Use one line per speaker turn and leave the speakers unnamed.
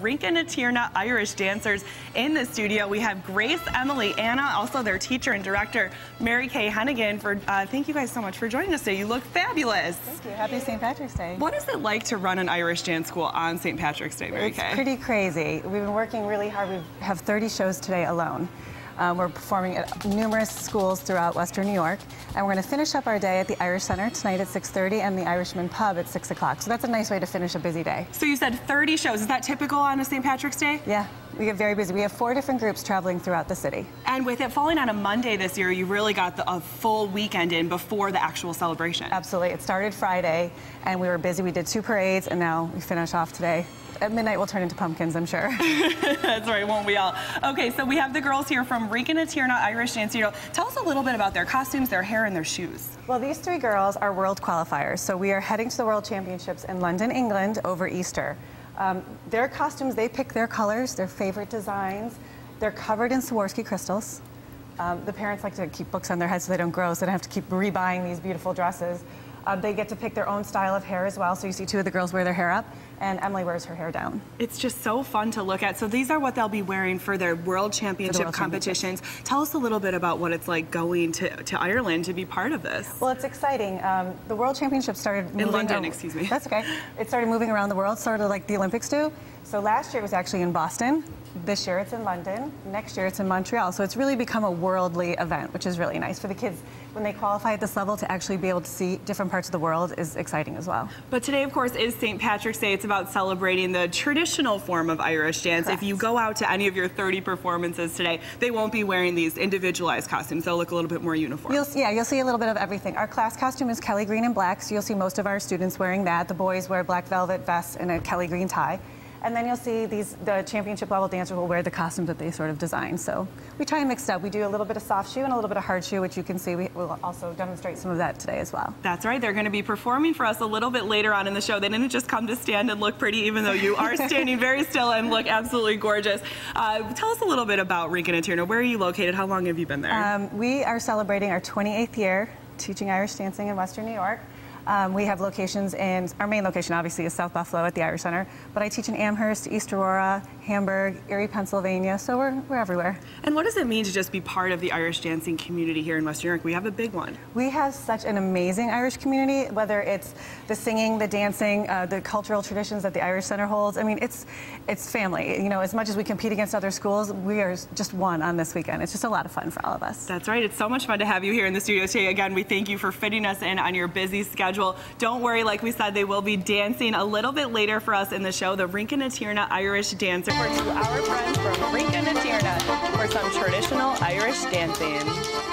Rince and Tiarna Irish dancers in the studio. We have Grace, Emily, Anna, also their teacher and director, Mary Kay Hennigan. Thank you guys so much for joining us today. You look fabulous.
Thank you. Happy St. Patrick's Day.
What is it like to run an Irish dance school on St. Patrick's Day, Mary Kay?
It's pretty crazy. We've been working really hard. We have 30 shows today alone. We're performing at numerous schools throughout Western New York, and we're going to finish up our day at the Irish Center tonight at 6:30 and the Irishman Pub at 6 o'clock. So that's a nice way to finish a busy day.
So you said 30 shows. Is that typical on a St. Patrick's Day?
Yeah, we get very busy. We have 4 different groups traveling throughout the city.
And with it falling on a Monday this year, you really got a full weekend in before the actual celebration.
Absolutely. It started Friday, and we were busy. We did 2 parades, and now we finish off today. At midnight, we'll turn into pumpkins, I'm sure.
That's right, won't we all? Okay, so we have the girls here from Rince and Tiarna Irish Dance Studio. Tell us a little bit about their costumes, their hair, and their shoes.
Well, these 3 girls are world qualifiers, so we are heading to the World Championships in London, England over Easter. Their costumes, they pick their colors, their favorite designs. They're covered in Swarovski crystals. The parents like to keep books on their heads so they don't grow, so they don't have to keep rebuying these beautiful dresses. They get to pick their own style of hair as well, so you see 2 of the girls wear their hair up, and Emily wears her hair down.
It's just so fun to look at. So these are what they'll be wearing for their World Championship competitions. Tell us a little bit about what it's like going to Ireland to be part of this.
Well, it's exciting. The World Championship started moving...
In London, excuse me.
That's okay. It started moving around the world, sort of like the Olympics do. So last year it was actually in Boston. This year it's in London. Next year it's in Montreal. So it's really become a worldly event, which is really nice for the kids. When they qualify at this level, to actually be able to see different parts of the world is exciting as well.
But today, of course, is St. Patrick's Day. It's about celebrating the traditional form of Irish dance.
Correct.
If you go out to any of your 30 performances today, they won't be wearing these individualized costumes. They'll look a little bit more uniform.
You'll see a little bit of everything. Our class costume is Kelly green and black, so you'll see most of our students wearing that. The boys wear black velvet vests and a Kelly green tie. And then you'll see the championship level dancers will wear the costumes that they sort of design. So we try and mix it up. We do a little bit of soft shoe and a little bit of hard shoe, which you can see we will also demonstrate some of that today as well.
That's right. They're going to be performing for us a little bit later on in the show. They didn't just come to stand and look pretty, even though you are standing very still and look absolutely gorgeous. Tell us a little bit about Rince and Tiarna. Where are you located? How long have you been there?
We are celebrating our 28th year teaching Irish dancing in Western New York. We have locations in, our main location obviously is South Buffalo at the Irish Center, but I teach in Amherst, East Aurora, Hamburg, Erie, Pennsylvania, so we're everywhere.
And what does it mean to just be part of the Irish dancing community here in Western New York? We have a big one.
We have such an amazing Irish community, whether it's the singing, the dancing, the cultural traditions that the Irish Center holds. I mean, it's family. You know, as much as we compete against other schools, we are just one on this weekend. It's just a lot of fun for all of us.
That's right. It's so much fun to have you here in the studio today. Again, we thank you for fitting us in on your busy schedule. Don't worry, like we said, they will be dancing a little bit later for us in the show, the Rince and Tiarna Irish Dancers. For 2 our friends from Rince and Tiarna for some traditional Irish dancing.